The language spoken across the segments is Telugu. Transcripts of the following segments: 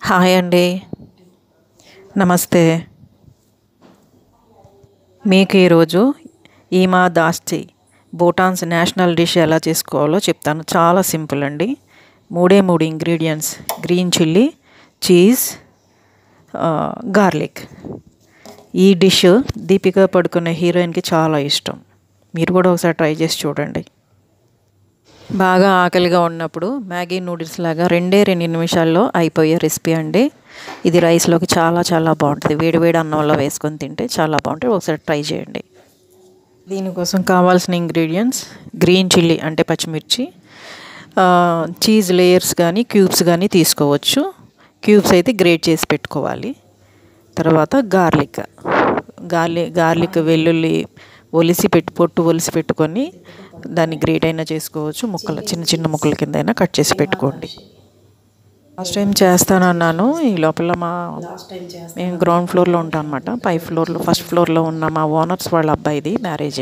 హాయ్ అండి. నమస్తే. మీకు ఈరోజు ఈమా దాస్చి భూటాన్స్ నేషనల్ డిష్ ఎలా చేసుకోవాలో చెప్తాను. చాలా సింపుల్ అండి. మూడు ingredients: green chilli, cheese, garlic. ఈ డిష్ దీపికా పడుకునే హీరోయిన్కి చాలా ఇష్టం. మీరు కూడా ఒకసారి ట్రై చేసి చూడండి. బాగా ఆకలిగా ఉన్నప్పుడు మ్యాగీ నూడిల్స్ లాగా 2 నిమిషాల్లో అయిపోయే రెసిపీ అండి. ఇది రైస్లోకి చాలా చాలా బాగుంటుంది. వేడివేడి అన్నంలో వేసుకొని తింటే చాలా బాగుంటుంది. ఒకసారి ట్రై చేయండి. దీనికోసం కావాల్సిన ఇంగ్రీడియంట్స్: గ్రీన్ చిల్లీ అంటే పచ్చిమిర్చి, చీజ్ లేయర్స్ కానీ క్యూబ్స్ కానీ తీసుకోవచ్చు. క్యూబ్స్ అయితే గ్రేట్ చేసి పెట్టుకోవాలి. తర్వాత గార్లిక్ వెల్లుల్లి పొట్టు ఒలిసి పెట్టుకొని దాన్ని గ్రేట్ అయినా చేసుకోవచ్చు. చిన్న చిన్న ముక్కల కింద అయినా కట్ చేసి పెట్టుకోండి. లాస్ట్ టైం చేస్తానన్నాను. ఈ లోపల మేము గ్రౌండ్ ఫ్లోర్లో ఉంటాం అనమాట. ఫస్ట్ ఫ్లోర్లో ఉన్న మా ఓనర్స్ వాళ్ళ అబ్బాయిది మ్యారేజ్.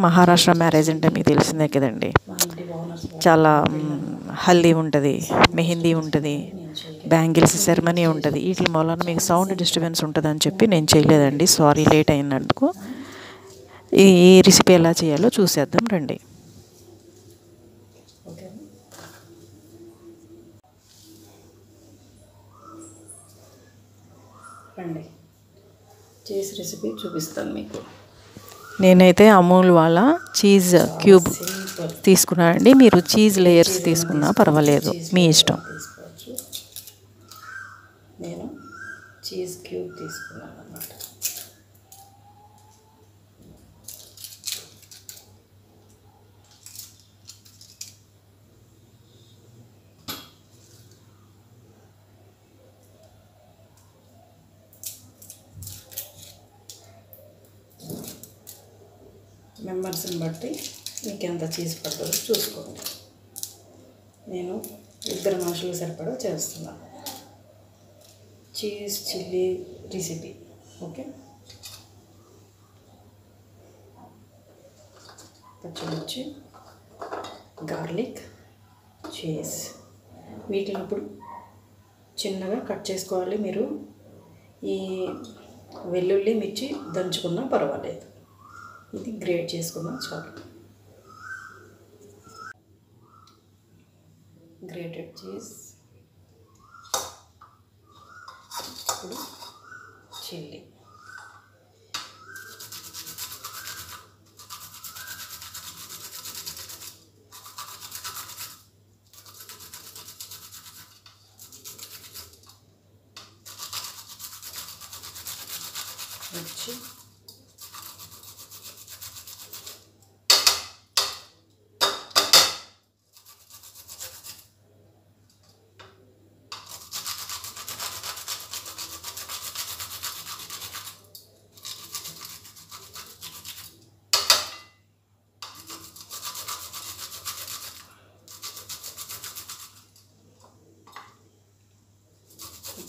మహారాష్ట్ర మ్యారేజ్ అంటే మీకు తెలిసిందే కదండి. చాలా హల్దీ ఉంటుంది, మెహందీ ఉంటుంది, బ్యాంగిల్స్ సెరమనీ ఉంటుంది. వీటి మూలన మీకు సౌండ్ డిస్టర్బెన్స్ ఉంటుందని చెప్పి నేను చేయలేదండి. సారీ, లేట్ అయినందుకు. ఈ రెసిపీ ఎలా చేయాలో చూసేద్దాం రండి. చేసి రెసిపీ చూపిస్తాను మీకు. నేనైతే అమూల్ వాళ్ళ చీజ్ క్యూబ్ తీసుకున్నానండి. మీరు చీజ్ లేయర్స్ తీసుకున్నా పర్వాలేదు, మీ ఇష్టం. తీసుకోవచ్చు. నేను చీజ్ క్యూబ్ తీసుకున్నాను అన్నమాట. మెంబర్స్ని బట్టి మీకు ఎంత చీజ్ పడుతుందో చూసుకోండి. నేను 2 మనుషులకు సరిపడా చేస్తున్నాను. Cheese chilli recipe. ఓకే. పచ్చిమిర్చి, గార్లిక్, చీజ్ వీటిని ఇప్పుడు చిన్నగా కట్ చేసుకోవాలి. మీరు ఈ వెల్లుల్లి మిర్చి దంచుకున్నా పర్వాలేదు, ఇది గ్రేట్ చేసుకున్నా చాలు. గ్రేటెడ్ చీజ్, ఇప్పుడు చిల్లీ, మిర్చి,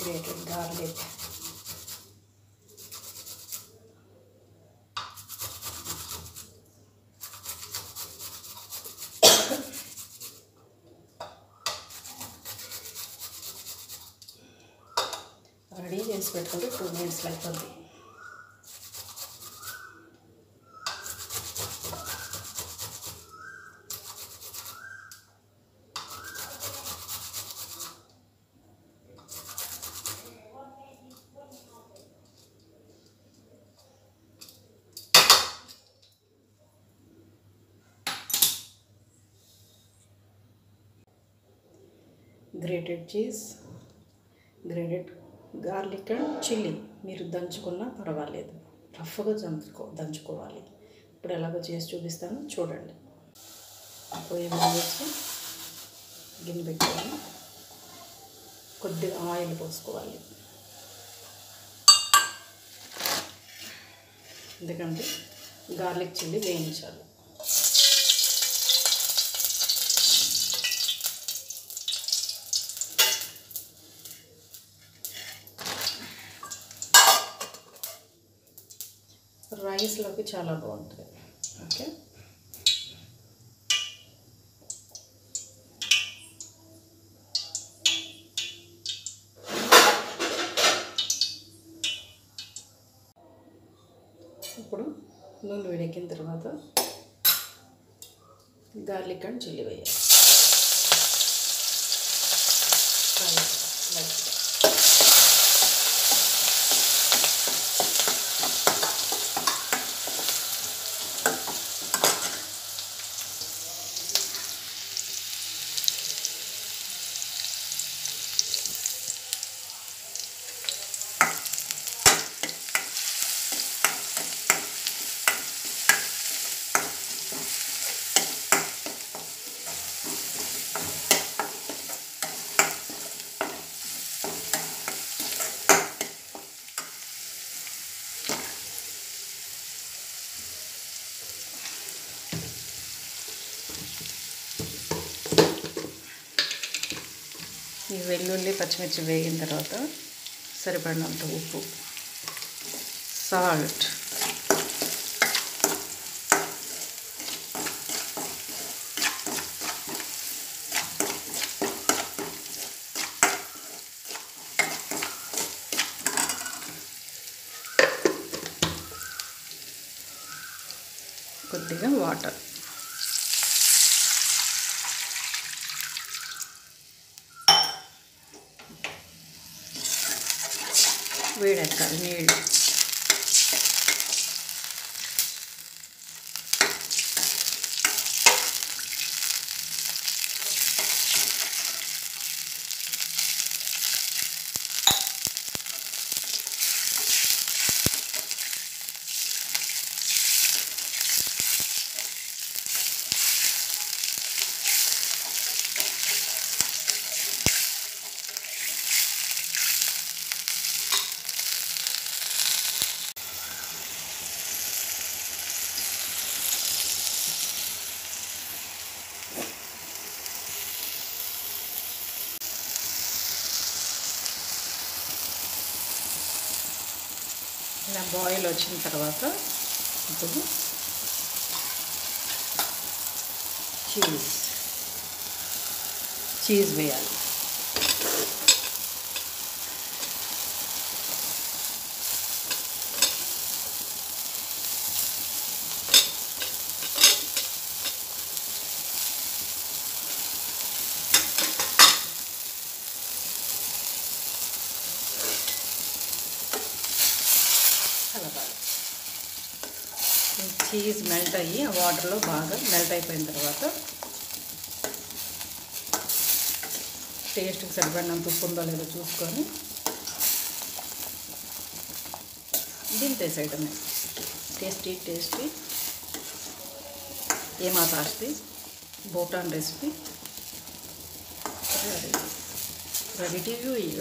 గ్రేటెడ్ గార్లిక్, రెడీ చేసి పెట్టుకుంటే 2 మినిట్స్లో అయిపోద్ది. Grated cheese, grated garlic and chilli మీరు దంచుకున్నా పర్వాలేదు, రఫ్గా దంచుకోవాలి. ఇప్పుడు ఎలాగో చేసి చూపిస్తాను చూడండి. పొయ్యి మీద వేసి గిన్నె పెట్టుకొని కొద్దిగా ఆయిల్ పోసుకోవాలి. ఎందుకంటే గార్లిక్ చిల్లీ వేయించాలి. రైస్లోకి చాలా బాగుంటుంది. ఓకే. ఇప్పుడు నూనె వేడెక్కిన తర్వాత గార్లిక్ అండ్ చిల్లీ వేయాలి. లైట్గా ఈ వెల్లుల్లి పచ్చిమిర్చి వేగిన తర్వాత సరిపడినంత ఉప్పు, సాల్ట్, కొద్దిగా వాటర్. వేడెక్కాలి నీళ్ళు. ఇలా బాయిల్ వచ్చిన తర్వాత ఇప్పుడు చీజ్ వేయాలి. కలపాలి. చీజ్ మెల్ట్ అయ్యి ఆ వాటర్లో బాగా మెల్ట్ అయిపోయిన తర్వాత టేస్ట్కి సరిపడినంత ఉప్పు ఉందో లేదో చూసుకొని దింపేసేయడమే. టేస్టీ టేస్టీ ఏమాత ఆస్తి Bhutan recipe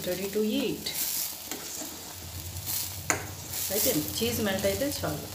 ready to eat. అయితే చీజ్ మెల్ట్ అయితే చాలు.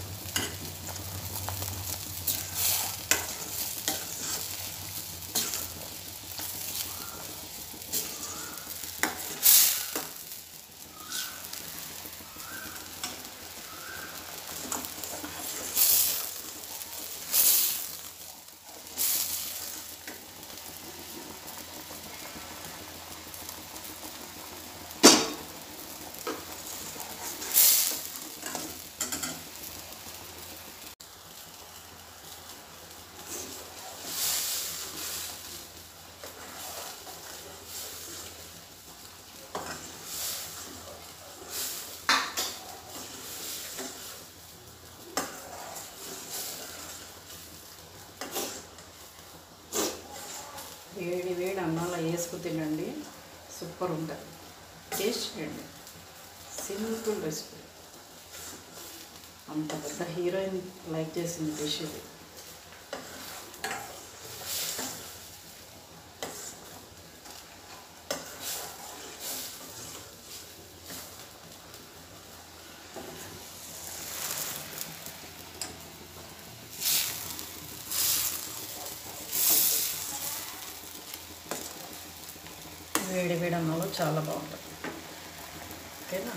వేడి వేడి అన్నంలో వేసుకు తినండి, సూపర్ ఉంటుంది. టేస్ట్ చేయండి. Simple recipe. అంత పెద్ద హీరోయిన్ లైక్ చేసింది డిష్ ఇది. వేడి వేడి అన్నంలో చాలా బాగుంటుంది. ఓకేనా?